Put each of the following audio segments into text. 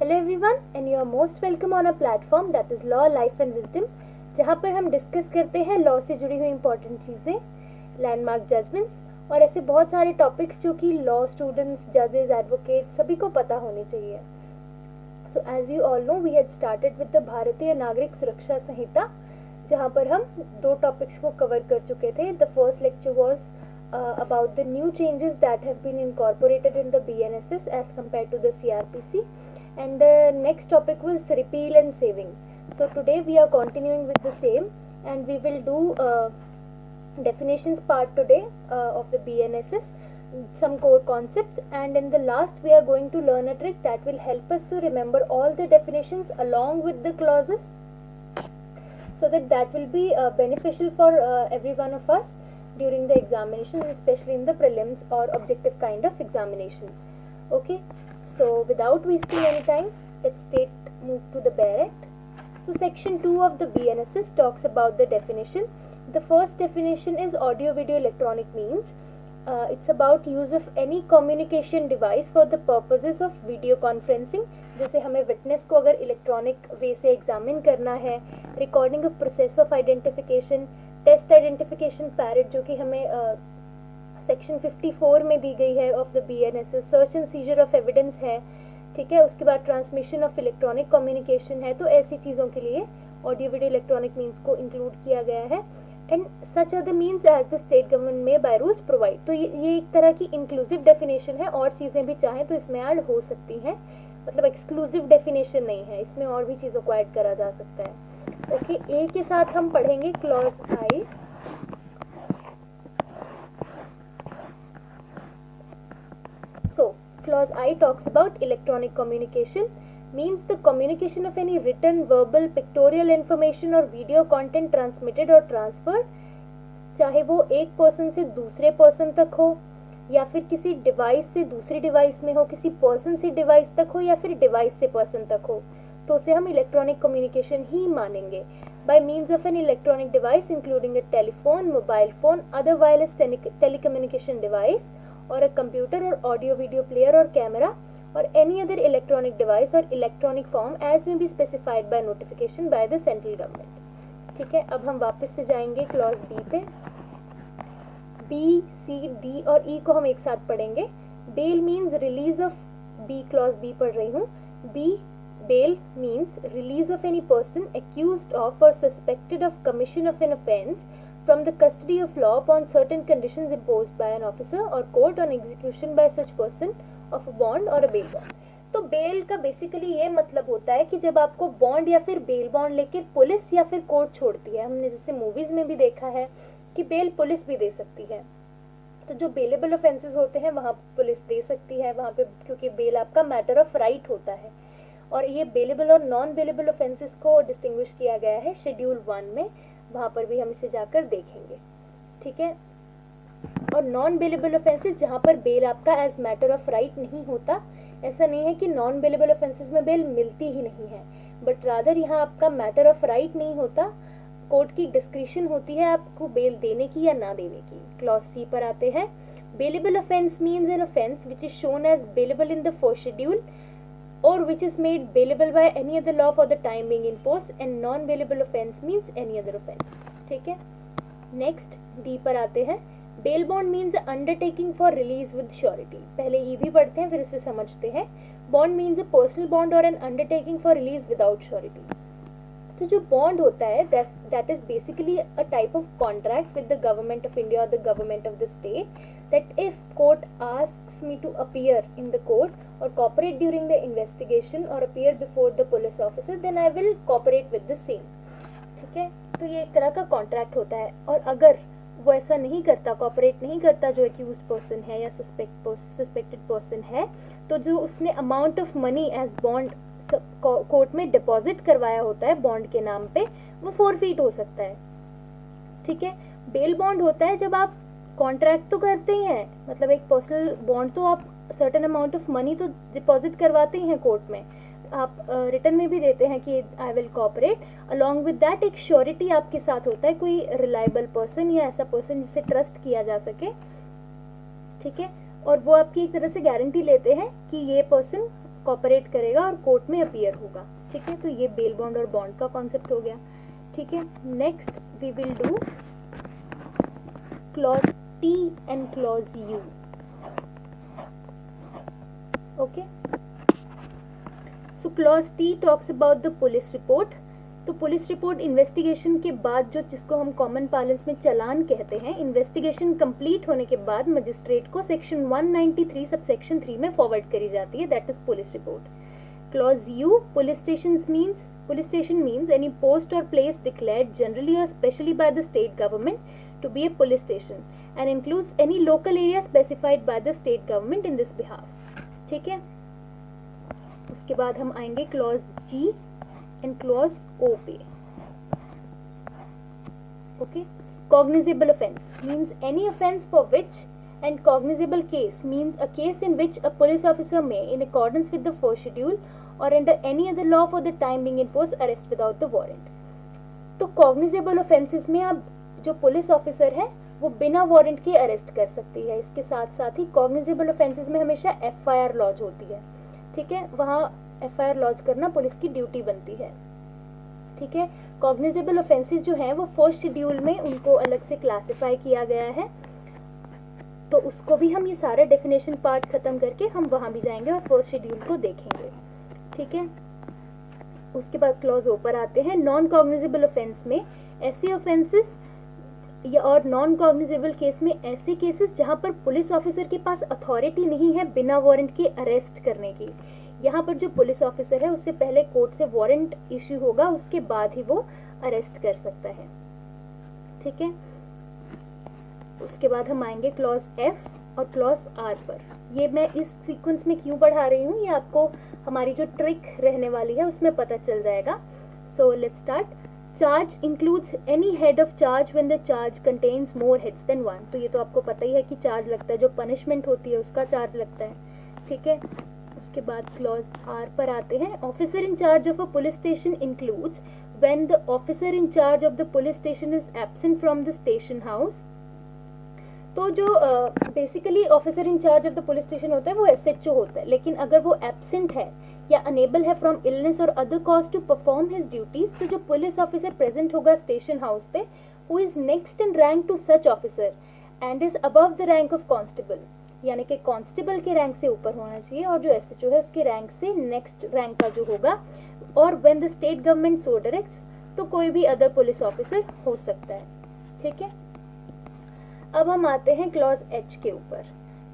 Hello everyone and you are most welcome on a platform that is law life and wisdom, जहाँ पर हम discuss करते हैं law से जुड़ी हुई इंपॉर्टेंट चीज़ें, लैंडमार्क जजमेंट्स और ऐसे बहुत सारे टॉपिक्स जो कि लॉ स्टूडेंट्स, जजेस, एडवोकेट सभी को पता होनी चाहिए। So as you all know we had started with the Bharatiya Nagarik सुरक्षा संहिता, जहाँ पर हम दो टॉपिक्स को कवर कर चुके थे। The first lecture was about the new changes that have been incorporated in the BNSS as compared to the CRPC, and the next topic was repeal and saving. So today we are continuing with the same, and we will do definitions part today of the BNSS, some core concepts, and in the last we are going to learn a trick that will help us to remember all the definitions along with the clauses, so that will be beneficial for every one of us during the examinations, especially in the prelims or objective kind of examinations. Okay, so without wasting any time, let's move to the bare act. So section 2 of the BNSS talks about the definition. The first definition is audio video electronic means. It's about use of any communication device for the purposes of video conferencing. जैसे हमें witness को अगर electronic वे से examine करना है, recording of process of identification, test identification parade जो कि हमें सेक्शन 54 में दी गई है of the BNSS, search and seizure of evidence है, ठीक है। उसके बाद ट्रांसमिशन ऑफ इलेक्ट्रॉनिक कम्युनिकेशन है। तो ऐसी चीज़ों के लिए ऑडियो वीडियो इलेक्ट्रॉनिक मीन्स को इंक्लूड किया गया है। And such other means as the state government में बाय रूल्स प्रोवाइड। तो ये एक तरह की इंक्लूसिव डेफिनेशन है, और चीज़ें भी चाहें तो इसमें ऐड हो सकती हैं, मतलब एक्सक्लूसिव डेफिनेशन नहीं है, इसमें और भी चीज़ों को ऐड करा जा सकता है। ओके, ए के साथ हम पढ़ेंगे clause I. So clause I talks about electronic communication, means the communication of any written, verbal, pictorial information or video content transmitted or transferred, चाहे वो एक पर्सन से दूसरे पर्सन तक हो, या फिर किसी डिवाइस से दूसरी डिवाइस में हो, किसी पर्सन से डिवाइस तक हो, या फिर डिवाइस से पर्सन तक हो, तो उसे हम इलेक्ट्रॉनिक कम्युनिकेशन ही मानेंगे। Bye means of an electronic device including a telephone, mobile phone, other wireless telecommunication device, और अ कंप्यूटर और ऑडियो वीडियो प्लेयर और camera, or any other electronic device or electronic form as may be specified by notification by the central government। ठीक है, अब हम वापस से जाएंगे क्लॉज बी पे। बी, सी, डी और ई को हम एक साथ पढ़ेंगे। Bail means release of, B clause B पढ़ रही हूँ। B bail means release of any person accused of or suspected of commission of an offence from the custody of law upon certain conditions imposed by an officer or court on execution by such person of bond और bail bond. तो bell का basically ये मतलब होता है कि जब आपको बॉन्ड या फिर बेल बॉन्ड लेकर पुलिस या फिर कोर्ट छोड़ती है, हमने जैसे मूवीज में भी देखा है कि बेल पुलिस भी दे सकती है। तो जो बेलेबल ऑफेंसेस होते हैं वहाँ पुलिस दे सकती है वहाँ पे, क्योंकि बेल आपका मैटर ऑफ राइट होता है। और ये बेलेबल और नॉन बेलेबल ऑफेंसेस को डिस्टिंग्विश किया गया है शेड्यूल 1 में, वहाँ पर भी हम इसे जाकर देखेंगे। ठीक है, और नॉन बेलेबल ऑफेंसेस जहाँ पर बेल आपका एज मैटर ऑफ राइट नहीं होता, ऐसा नहीं है कि नॉन बेलेबल ऑफेंसेस में बेल मिलती ही नहीं है, बट रादर यहाँ आपका मैटर ऑफ राइट नहीं होता, कोर्ट की डिस्क्रिशन होती है आपको बेल देने की या ना देने की। क्लॉज सी पर आते हैं। Bailable offence means an offence which is shown as bailable in the first schedule or which is made bailable by any other law for the time being in force, and non bailable offense means any other offense। ठीक है, next D पर आते हैं। Bail bond means undertaking for release with surety. पहले E भी पढ़ते हैं फिर इसे समझते हैं। Bond means a personal bond और an undertaking for release without surety. तो जो बॉन्ड होता है that is basically a type of contract with the government of India और the government of the state, that if court asks me to appear in the court और cooperate during the investigation और appear before the police officer, then I will cooperate with the same. ठीक है, तो ये एक तरह का contract होता है, और अगर वो ऐसा नहीं करता, कॉपरेट नहीं करता जो एक्यूज पर्सन है या सस्पेक्टेड पर्सन है, तो जो उसने amount of money as bond court में डिपॉजिट करवाया होता है बॉन्ड के नाम पे, वो फोरफीट हो सकता है। ठीक है, बेल बॉन्ड होता है जब आप कॉन्ट्रैक्ट तो करते ही हैं, मतलब एक पर्सनल बॉन्ड तो आप सर्टेन अमाउंट ऑफ मनी तो डिपॉजिट करवाते ही हैं कोर्ट में, आप रिटर्न में भी देते हैं कि I will cooperate. Along with that एक श्योरिटी आपके साथ होता है, कोई रिलायबल पर्सन या ऐसा पर्सन जिसे ट्रस्ट किया जा सके। ठीक है, और वो आपकी एक तरह से गारंटी लेते हैं कि ये पर्सन कॉपरेट करेगा और कोर्ट में अपीयर होगा। ठीक है, तो ये बेल बॉन्ड और बॉन्ड का कॉन्सेप्ट हो गया। ठीक है, next we will do clause T and clause U. Okay, so clause T talks about the police report. तो पुलिस रिपोर्ट इन्वेस्टिगेशन के बाद, जो जिसको हम कॉमन पार्लेंस में चालान कहते हैं, इन्वेस्टिगेशन कंप्लीट होने के बाद मजिस्ट्रेट को सेक्शन 193 सब सेक्शन 3 में फॉरवर्ड करी जाती है, that is police report. Clause U, police station means any post or place declared generally or specially by the state government to be a police station and includes any local area specified by the state government in this behalf. ठीक है, उसके बाद हम आएंगे clause G and clause O पे। Okay, cognizable offense means any offense for which, and cognizable case means a case in which a police officer may, in accordance with the first schedule or under any other law for the time being enforce, arrest without the warrant। तो cognizable offenses में आप जो police officer है वो बिना warrant के arrest कर सकती है। इसके साथ साथ ही cognizable offenses में हमेशा FIR लॉज होती है। ठीक है, वहाँ FIR लॉज करना पुलिस की ड्यूटी बनती है। ठीक है, कॉग्निजेबल ऑफेंसेस जो हैं वो फर्स्ट शेड्यूल में उनको अलग से क्लासिफाई किया गया है, तो उसको भी हम ये सारा डेफिनेशन पार्ट खत्म करके हम वहां भी जाएंगे और फर्स्ट शेड्यूल को देखेंगे। ठीक है, उसके बाद क्लॉज ओ पर आते हैं। नॉन कॉग्निजेबल ऑफेंस में ऐसे ऑफेंसेस या और नॉन कॉग्निजेबल केस में ऐसे केसेस जहां पर पुलिस ऑफिसर के पास अथॉरिटी नहीं है बिना वारंट के अरेस्ट करने की। यहाँ पर जो पुलिस ऑफिसर है उससे पहले कोर्ट से वारंट इश्यू होगा, उसके बाद ही वो अरेस्ट कर सकता है। ठीक है, उसके बाद हम आएंगे क्लॉज एफ और क्लॉज आर पर। ये मैं इस सीक्वेंस में क्यों पढ़ा रही हूँ, ये आपको हमारी जो ट्रिक रहने वाली है उसमें पता चल जाएगा। So let's start. Charge includes any head of charge when the charge contains more heads than one. तो ये तो आपको पता ही है कि चार्ज लगता है, जो पनिशमेंट होती है उसका चार्ज लगता है। ठीक है, उसके बाद क्लॉज आर पर आते हैं। Officer in charge of a police station includes when the officer in charge of the police station is absent from the station house. तो जो basically officer in charge of the police station होता है वो SHO होता है, लेकिन अगर वो एब्सेंट है या अनेबल है from illness or other cause to perform his duties, तो जो पुलिस ऑफिसर प्रेजेंट होगा स्टेशन हाउस पे, who is next in rank to such officer and is above the rank of constable, यानी कि constable के rank से ऊपर होना चाहिए और जो SHO है उसके रैंक से नेक्स्ट रैंक का जो होगा, और when the state government so directs, तो कोई भी अदर पुलिस ऑफिसर हो सकता है। ठीक है, अब हम आते हैं क्लॉज H के ऊपर।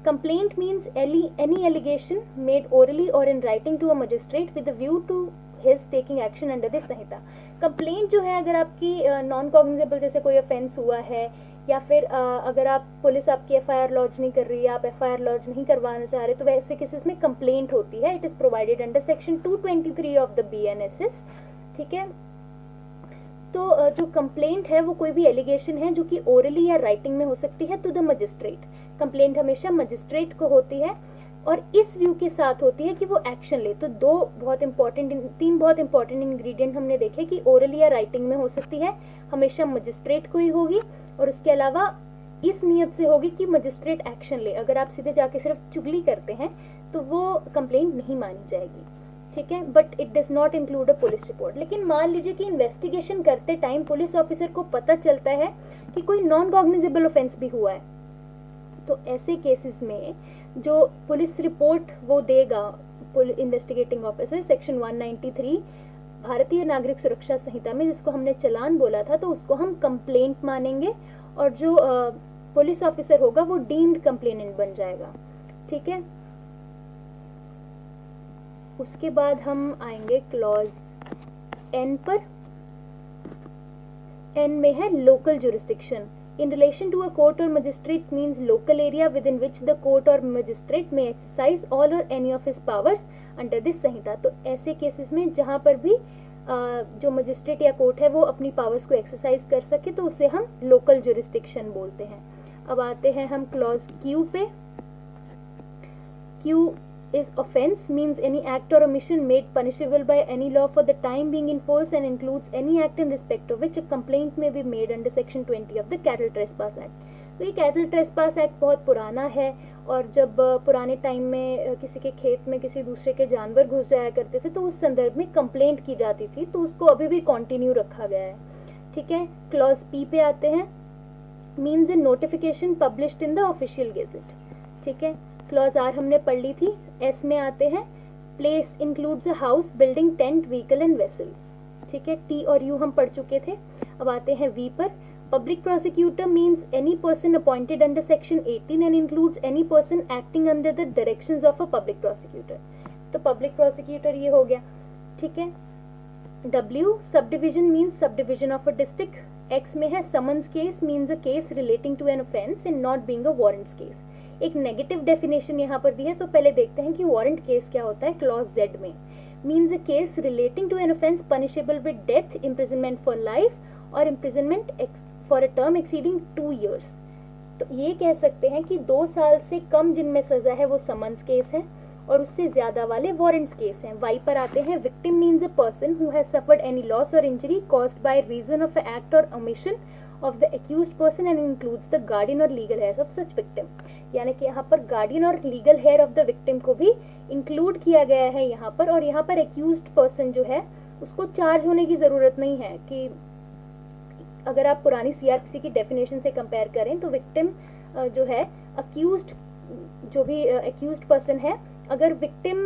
Complaint means any allegation made orally और in writing to a magistrate with a view to his taking action under this Sanhita. Complaint जो है, अगर आपकी नॉन कॉग्निजेबल जैसे कोई ऑफेंस हुआ है, या फिर अगर आप पुलिस आपकी FIR लॉन्च नहीं कर रही है, आप FIR लॉन्च नहीं करवाना चाह रहे, तो वैसे केसेस में कंप्लेंट होती है। It is provided under section 223 of the BNSS। ठीक है, तो जो कंप्लेंट है वो कोई भी एलिगेशन है जो कि ओरली या राइटिंग में हो सकती है टू द मजिस्ट्रेट। कंप्लेंट हमेशा मजिस्ट्रेट को होती है और इस व्यू के साथ होती है कि वो एक्शन ले। तो तीन बहुत इंपॉर्टेंट इंग्रेडिएंट हमने देखे कि ओरली या राइटिंग में हो सकती है, हमेशा मजिस्ट्रेट को ही होगी, और उसके अलावा इस नियत से होगी कि मजिस्ट्रेट एक्शन ले। अगर आप सीधे जाके सिर्फ चुगली करते हैं तो वो कंप्लेंट नहीं मानी जाएगी। ठीक है, but it does not include a police report. लेकिन मान लीजिए कि इन्वेस्टिगेशन करते टाइम पुलिस ऑफिसर को पता चलता है कि कोई नॉन कॉग्निजेबल ऑफेंस भी हुआ है, तो ऐसे केसेस में जो पुलिस रिपोर्ट वो देगा इन्वेस्टिगेटिंग ऑफिसर, सेक्शन 193 भारतीय नागरिक सुरक्षा संहिता में जिसको हमने चालान बोला था, तो उसको हम कंप्लेंट मानेंगे और जो पुलिस ऑफिसर होगा वो डीम्ड कंप्लेनेंट बन जाएगा। ठीक है, उसके बाद हम आएंगे क्लॉज N पर। N में है local jurisdiction. In relation to a court or magistrate means local area within which the court or magistrate may exercise all or any of his powers under this संहिता। तो ऐसे cases में जहाँ पर भी जो मजिस्ट्रेट या कोर्ट है वो अपनी पावर्स को एक्सरसाइज कर सके, तो उसे हम लोकल जुरिस्डिक्शन बोलते हैं। अब आते हैं हम क्लॉज Q पे। Q is offense means any act or omission made punishable by any law for the time being in force and includes any act in respect of which a complaint may be made under section 20 of the Cattle Trespass Act। तो ये cattle trespass act बहुत पुराना है, और जब पुराने time में किसी के खेत में किसी दूसरे के जानवर घुस जाया करते थे तो उस संदर्भ में कंप्लेंट की जाती थी, तो उसको अभी भी कंटिन्यू रखा गया है। ठीक है, क्लॉज पी पे आते हैं, means A notification published in the official gazette. ठीक है, क्लॉज आर हमने पढ़ ली थी। एस में आते हैं, place includes a house, building, tent, vehicle and vessel. ठीक है, टी और यू हम पढ़ चुके थे। अब आते हैं वी पर। Public prosecutor means any person appointed under section 18 and includes any person acting under the directions of a public prosecutor. तो पब्लिक प्रोसिक्यूटर ये हो गया। ठीक है, W sub division means sub division of a district. X में है summons case means a case relating to an offence and not being a warrants case. एक negative definition यहाँ पर दी है, तो पहले देखते हैं कि वारंट केस क्या होता है। क्लॉज जेड में means a case relating to an offence punishable with death, imprisonment for life और imprisonment for a term exceeding 2 years। तो ये कह सकते हैं कि 2 साल से कम जिनमें सजा है वो समन्स केस है, और उससे ज्यादा वाले वारंट्स केस हैं। वाई पर आते हैं, victim means a person who has suffered any loss और injury caused by reason of a act और omission of the accused person and includes the guardian और legal heir of such victim. यानी कि यहाँ पर गार्डियन और legal heir of the victim को भी इंक्लूड किया गया है यहाँ पर। और यहाँ पर एक्यूज्ड पर्सन जो है उसको चार्ज होने की जरूरत नहीं है। कि अगर आप पुरानी सीआरपीसी की डेफिनेशन से कंपेयर करें तो विक्टिम जो है अक्यूज्ड, जो भी अक्यूज्ड पर्सन है, अगर विक्टिम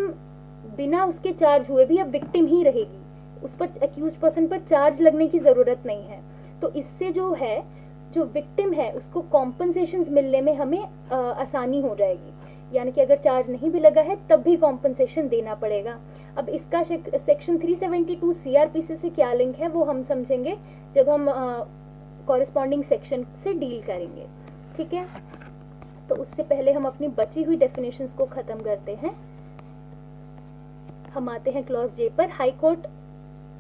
बिना उसके चार्ज हुए भी अब विक्टिम ही रहेगी, उस पर अक्यूज्ड पर्सन पर चार्ज लगने की ज़रूरत नहीं है। तो इससे जो है, जो विक्टिम है उसको कॉम्पनसेशंस मिलने में हमें आसानी हो जाएगी। यानी कि अगर चार्ज नहीं भी लगा है तब भी कॉम्पनसेशन देना पड़ेगा। अब इसका सेक्शन 372 सीआरपीसी से क्या लिंक है वो हम समझेंगे जब हम कॉरेस्पॉन्डिंग सेक्शन से डील करेंगे। ठीक है, तो उससे पहले हम अपनी बची हुई डेफिनेशंस को खत्म करते हैं। हम आते हैं क्लॉज जे पर। हाई कोर्ट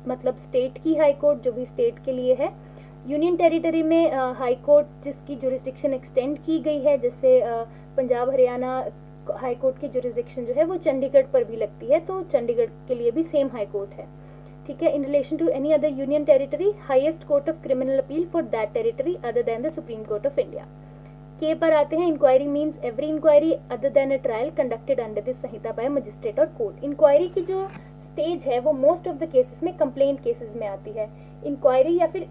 मतलब स्टेट की हाई कोर्ट, जो भी स्टेट के लिए है। यूनियन टेरिटरी में हाई कोर्ट जिसकी जुरिस्डिक्शन एक्सटेंड की गई है, जैसे पंजाब हरियाणा हाई कोर्ट की जुरिस्डिक्शन जो है वो चंडीगढ़ पर भी लगती है, तो चंडीगढ़ के लिए भी सेम हाई कोर्ट है। ठीक है, in relation to any other union territory, highest court of criminal appeal for that territory other than the Supreme Court of India. K पर आते हैं, inquiry means every inquiry other than a trial conducted under this Sanhita by magistrate or court. Inquiry की जो stage है वो most of the cases में complaint cases में आती है। इंक्वायरी या फिर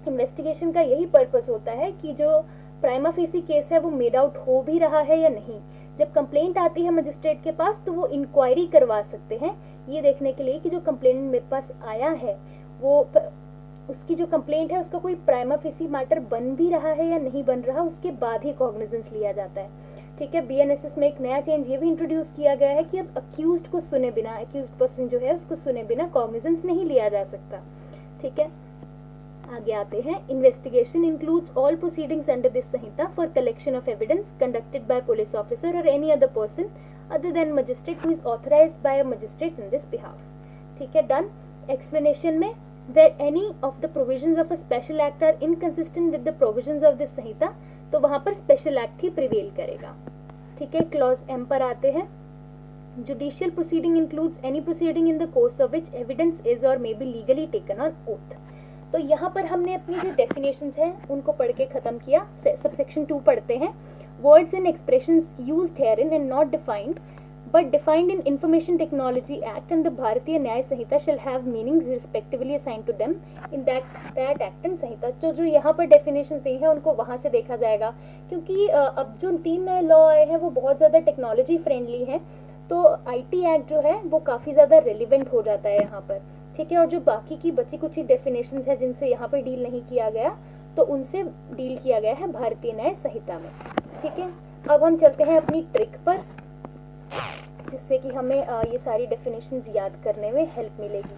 इन्वेस्टिगेशन का यही पर्पस होता है कि जो प्राइमा फेसी केस है वो मेड आउट हो भी रहा है या नहीं। जब कंप्लेंट आती है मजिस्ट्रेट के पास तो वो इंक्वायरी करवा सकते हैं, ये देखने के लिए कि जो कंप्लेंट मेरे पास आया है वो उसकी जो कंप्लेंट है उसका कोई प्राइमा फेसी मैटर बन भी रहा है या नहीं बन रहा, उसके बाद ही कॉग्निजेंस लिया जाता है। ठीक है, बीएनएसएस में एक नया चेंज ये भी इंट्रोड्यूस किया गया है कि अब अक्यूज्ड को सुने बिना, अक्यूज्ड पर्सन जो है उसको सुने बिना कॉग्निजेंस नहीं लिया जा सकता। ठीक है, आगे आते हैं। Investigation includes all proceedings under this Sanhita for collection of evidence conducted by police officer और any other person other than magistrate who is authorized by a magistrate in this behalf. ठीक है, डन। एक्सप्लेनेशन में, where any of the provisions of a special act are inconsistent with the provisions of this संहिता, तो वहां पर special act ही prevail करेगा। ठीक है, clause M पर आते हैं। Judicial proceeding includes any proceeding in the course of which evidence is और may be legally taken on oath. तो यहाँ पर हमने अपनी जो डेफिनेशंस हैं उनको पढ़ के खत्म किया। सबसेक्शन 2 पढ़ते हैं। Words and expressions used herein and not defined but defined in Information Technology Act and the Bharatiya Nyaya Sanhita shall have meanings respectively assigned to them in that act and संहिता। तो जो यहाँ पर definitions दी हैं उनको वहाँ से देखा जाएगा, क्योंकि अब जो 3 नए लॉ आए हैं वो बहुत ज़्यादा टेक्नोलॉजी फ्रेंडली हैं, तो IT एक्ट जो है वो काफ़ी ज़्यादा रेलिवेंट हो जाता है यहाँ पर। ठीक है, और जो बाकी की बची कुछ डेफिनेशंस हैं जिनसे यहाँ पर डील नहीं किया गया, तो उनसे डील किया गया है भारतीय न्याय संहिता में। ठीक है, अब हम चलते हैं अपनी ट्रिक पर, जिससे कि हमें ये सारी डेफिनेशंस याद करने में हेल्प मिलेगी।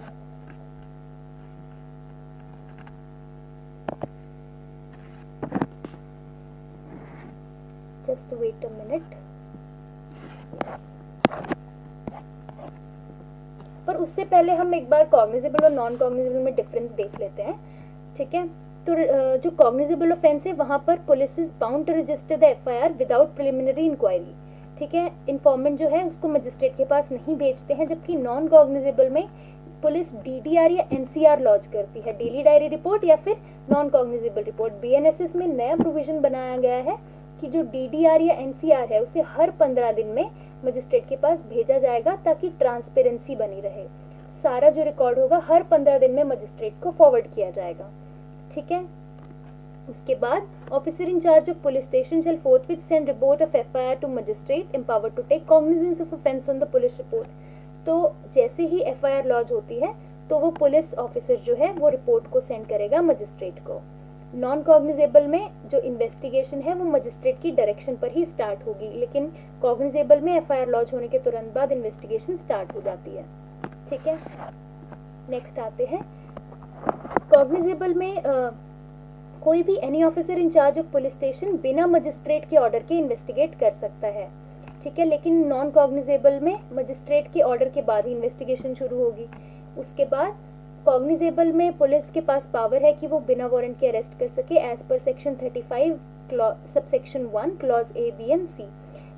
Just wait a minute. पर उससे पहले हम एक बार कॉग्निजेबल और नॉन कॉग्निजेबल में डिफरेंस देख लेते हैं। ठीक है, तो जो कॉग्निजेबल ऑफेंस है वहां पर police is bound to register the FIR without preliminary inquiry. ठीक है, इन्फॉर्मेंट जो है उसको मजिस्ट्रेट के पास नहीं भेजते हैं, जबकि नॉन कॉग्निजेबल में पुलिस डीडीआर या एनसीआर लॉन्च करती है, डेली डायरी रिपोर्ट या फिर नॉन कॉग्निजेबल रिपोर्ट। बीएनएसएस में नया प्रोविजन बनाया गया है कि जो डीडीआर या एनसीआर है उसे हर 15 दिन में मजिस्ट्रेट के पास भेजा जाएगा ताकि ट्रांसपेरेंसी बनी रहे। सारा जो रिकॉर्ड होगा हर 15 दिन में मजिस्ट्रेट को फॉरवर्ड किया जाएगा, ठीक है। उसके बाद officer in charge of police station shall forthwith send report of FIR to magistrate empowered to take cognizance of offence on the police report. तो जैसे ही एफआईआर लॉन्च होती है तो वो पुलिस ऑफिसर जो है वो रिपोर्ट को सेंड करेगा मजिस्ट्रेट को। नॉन कॉग्निजेबल में जो इन्वेस्टिगेशन है वो मजिस्ट्रेट की डायरेक्शन पर ही स्टार्ट होगी, लेकिन कॉग्निजेबल में एफआईआर लॉन्च होने के तुरंत बाद इन्वेस्टिगेशन स्टार्ट हो जाती है, ठीक है। नेक्स्ट आते हैं कॉग्निजेबल में कोई भी any officer in charge of police station बिना मजिस्ट्रेट के ऑर्डर के इन्वेस्टिगेट कर सकता है, ठीक है। लेकिन नॉन कॉग्निजेबल में मजिस्ट्रेट के ऑर्डर के बाद ही इन्वेस्टिगेशन शुरू होगी। उसके बाद कॉग्निजेबल में पुलिस के पास पावर है कि वो बिना वारंट के अरेस्ट कर सके as per section 35 subsection 1 clause A B and C.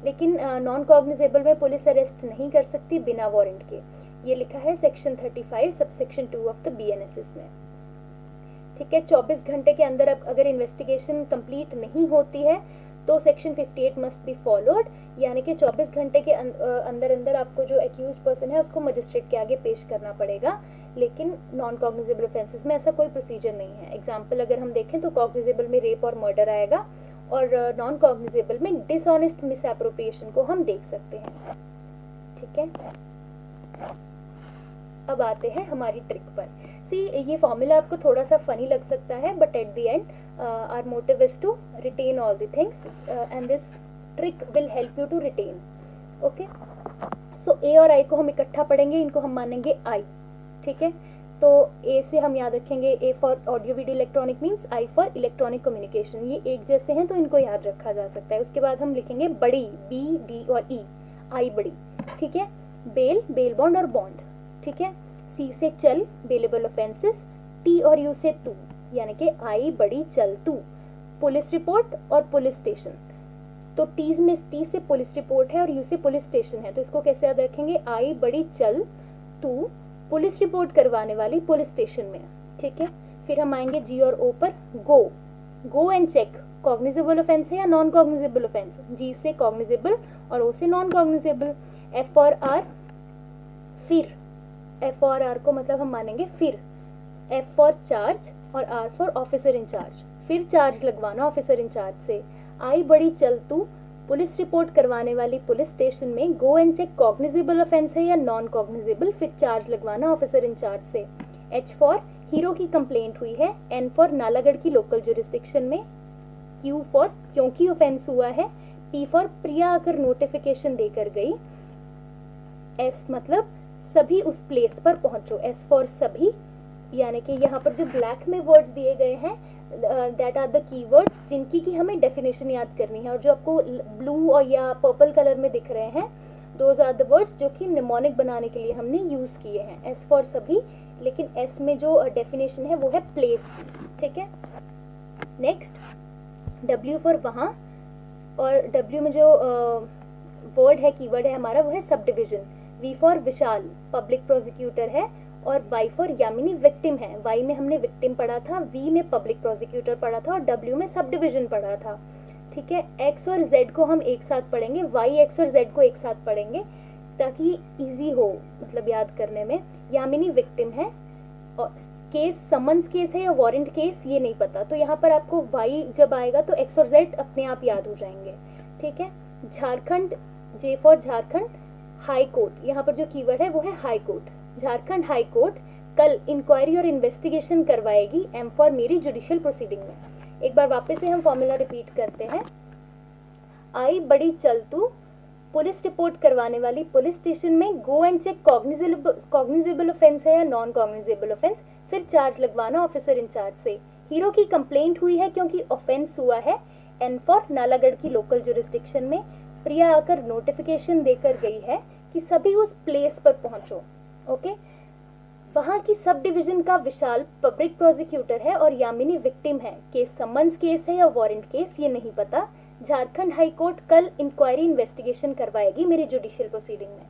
लेकिन नॉन कॉग्निजेबल में पुलिस अरेस्ट नहीं कर सकती बिना वारंट के, ये लिखा है section 35 subsection 2 of the BNSS में, ठीक है। 24 घंटे के अंदर अगर इन्वेस्टिगेशन कंप्लीट नहीं होती है तो सेक्शन 58 मस्ट बी फॉलोड, यानी कि 24 घंटे के अंदर अंदर आपको जो एक्यूज पर्सन है उसको मजिस्ट्रेट के आगे पेश करना पड़ेगा। लेकिन नॉन कॉग्निजेबल ऑफेंसेस में ऐसा कोई प्रोसीजर नहीं है। एग्जाम्पल अगर हम देखें तो कॉग्निजेबल में रेप और मर्डर आएगा और नॉन कॉग्निजेबल में डिसऑनेस्ट मिसएप्रोप्रिएशन को हम देख सकते हैं, ठीक है। अब आते हैं हमारी ट्रिक पर। सी ये फॉर्मूला आपको थोड़ा सा फनी लग सकता है, but at the end our motive is to retain all the things and this trick will help you to retain, okay. So A और आई को हम इकट्ठा पढ़ेंगे, इनको हम मानेंगे आई, ठीक है। तो ए से हम याद रखेंगे A for audio video electronic means I for electronic communication, ये एक जैसे हैं तो इनको याद रखा जा सकता है। उसके बाद हम लिखेंगे बड़ी, बी डी और ई, आई बड़ी, ठीक है। बेल, बेल बॉन्ड और बॉन्ड, ठीक है। सी से चल, बेलेबल ऑफेंसेस, टी और यू से तू, यानी कि आई बड़ी चल तू। पुलिस रिपोर्ट और पुलिस स्टेशन, तो टी से पुलिस रिपोर्ट है और यू से पुलिस स्टेशन है, तो इसको कैसे याद रखेंगे, आई बड़ी चल तू पुलिस रिपोर्ट करवाने वाली पुलिस स्टेशन में, ठीक है। फिर हम आएंगे जी और ओ पर, go, go and check cognizable offence है या नॉन कॉग्निजेबल ऑफेंस, जी से कॉग्निजेबल और ओ से नॉन कॉग्निजेबल। एफ और आर, फिर, एफ और आर को मतलब हम मानेंगे फिर, एफ फॉर चार्ज और R for officer in charge, फिर चार्ज लगवाना ऑफिसर इन चार्ज से। आई बड़ी चल तू पुलिस रिपोर्ट करवाने वाली पुलिस स्टेशन में, go and check cognizable offence है या नॉन कॉग्निजेबल, फिर चार्ज लगवाना ऑफिसर इन चार्ज से। एच फॉर हीरो की कंप्लेंट हुई है, एन फॉर नालागढ़ की लोकल जुरिस्डिक्शन में, क्यू फॉर क्योंकि ऑफेंस हुआ है, पी फॉर प्रिया आकर नोटिफिकेशन देकर गई, एस मतलब सभी उस प्लेस पर पहुंचो, एस फॉर सभी, यानी कि यहाँ पर जो ब्लैक में वर्ड्स दिए गए हैं दैट आर द कीवर्ड्स जिनकी की हमें डेफिनेशन याद करनी है, और जो आपको ब्लू और या पर्पल कलर में दिख रहे हैं दोज आर द वर्ड्स जो कि निमोनिक बनाने के लिए हमने यूज किए हैं, एस फॉर सभी, लेकिन एस में जो डेफिनेशन है वो है प्लेस की, ठीक है। नेक्स्ट डब्ल्यू फॉर वहाँ, और डब्ल्यू में जो वर्ड है कीवर्ड है हमारा वो है sub division. V for Vishal public prosecutor है, और वाई फॉर यामिनी विक्टिम है, वाई में हमने विक्टिम पढ़ा था, वी में पब्लिक प्रोसिक्यूटर पढ़ा था और डब्ल्यू में सब डिविजन पढ़ा था, ठीक है। एक्स और जेड को हम एक साथ पढ़ेंगे, वाई एक्स और जेड को एक साथ पढ़ेंगे ताकि इजी हो मतलब याद करने में। यामिनी विक्टिम है और केस समन्स केस है या वारंट केस ये नहीं पता, तो यहाँ पर आपको वाई जब आएगा तो एक्स और जेड अपने आप याद हो जाएंगे, ठीक है। Jharkhand, J for Jharkhand, high court, यहाँ पर जो कीवर्ड है वो है high court, Jharkhand high court कल इंक्वायरी और इन्वेस्टिगेशन करवाएगी, एम फॉर मेरी जुडिशियल प्रोसीडिंग में। एक बार वापस से हम फॉर्मूला रिपीट करते हैं, आई बड़ी चल तू पुलिस रिपोर्ट करवाने वाली पुलिस स्टेशन में, go and check cognizable offence है या नॉन कॉग्निजेबल ऑफेंस, फिर चार्ज लगवाना ऑफिसर इंचार्ज से। हीरो की कंप्लेंट हुई है क्योंकि ऑफेंस हुआ है, एन फॉर नालागढ़ की लोकल जुरिस्डिक्शन में, प्रिया आकर नोटिफिकेशन देकर गई है कि सभी उस प्लेस पर पहुंचो, ओके। वहां की सब डिवीजन का विशाल पब्लिक प्रोसिक्यूटर है और यामिनी विक्टिम है, केस समन्स केस है या वारंट केस ये नहीं पता। झारखंड हाई कोर्ट कल इंक्वायरी इन्वेस्टिगेशन करवाएगी मेरी जुडिशियल प्रोसीडिंग में,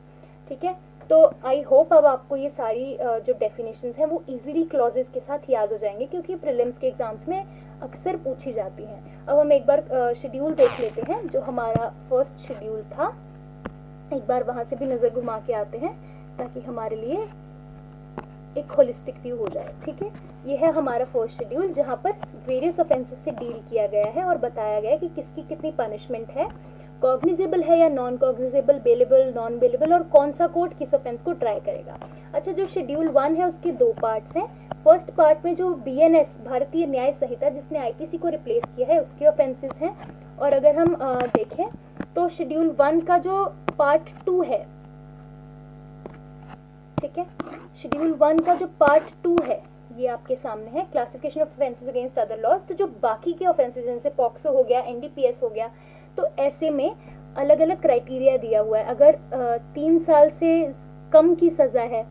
ठीक है। तो आई होप अब आपको ये सारी जो डेफिनेशंस हैं वो इजीली क्लॉजेस के साथ याद हो जाएंगे, क्योंकि प्रीलिम्स के एग्जाम्स में अक्सर पूछी जाती हैं। अब हम एक बार शेड्यूल देख लेते हैं, जो हमारा फर्स्ट शेड्यूल था। एक बार वहाँ से भी नज़र घुमा के आते हैं ताकि हमारे लिए एक होलिस्टिक व्यू हो जाए। ठीक है, ये है हमारा फर्स्ट शेड्यूल, जहाँ पर वेरियस ऑफेंसेस से डील किया गया है और बताया गया है कि किसकी कितनी पनिशमेंट है, कॉग्निजेबल है या non cognizable, bailable, non bailable, और कौन सा कोर्ट किस ऑफेंस को ट्राई करेगा। अच्छा, जो शेड्यूल 1 है उसके 2 पार्ट्स हैं। फर्स्ट पार्ट में जो BNS भारतीय न्याय संहिता जिसने IPC को रिप्लेस किया है उसके ऑफेंसेस हैं। और अगर हम देखें तो शेड्यूल 1 का जो पार्ट 2 है, ठीक है, शेड्यूल 1 का जो पार्ट 2 है ये आपके सामने है, classification of offences against other laws. तो जो बाकी के ऑफेंसेस जैसे पॉक्सो हो गया, NDPS हो गया, तो ऐसे में अलग अलग क्राइटेरिया दिया हुआ है। अगर 3 साल से कम की सज़ा है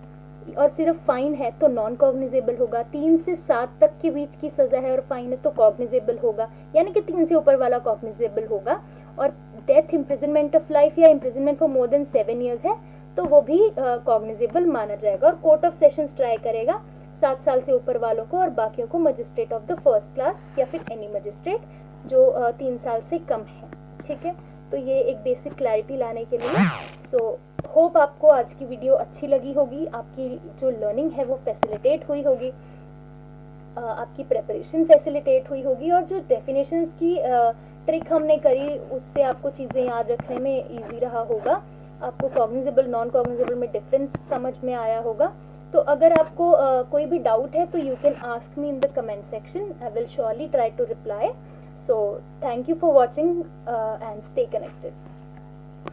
और सिर्फ फाइन है तो नॉन कॉग्निजेबल होगा, 3 से 7 तक के बीच की सज़ा है और फाइन है तो कॉग्निजेबल होगा, यानी कि 3 से ऊपर वाला कॉग्निजेबल होगा। और डेथ, इम्प्रिजनमेंट ऑफ लाइफ या imprisonment for more than 7 years है तो वो भी कॉग्निजेबल माना जाएगा। और कोर्ट ऑफ सेशंस ट्राई करेगा 7 साल से ऊपर वालों को, और बाकियों को magistrate of the first class या फिर एनी मजिस्ट्रेट जो 3 साल से कम है। ठीक है, तो ये एक बेसिक क्लैरिटी लाने के लिए। सो होप आपको आज की वीडियो अच्छी लगी होगी, आपकी जो लर्निंग है वो फैसिलिटेट हुई होगी, आपकी प्रेपरेशन फैसिलिटेट हुई होगी, और जो डेफिनेशंस की ट्रिक हमने करी उससे आपको चीज़ें याद रखने में ईजी रहा होगा, आपको कॉग्निजेबल नॉन कॉग्निजेबल में डिफरेंस समझ में आया होगा। तो अगर आपको कोई भी डाउट है तो you can ask me in the comment section, I will surely try to reply. So thank you for watching and stay connected.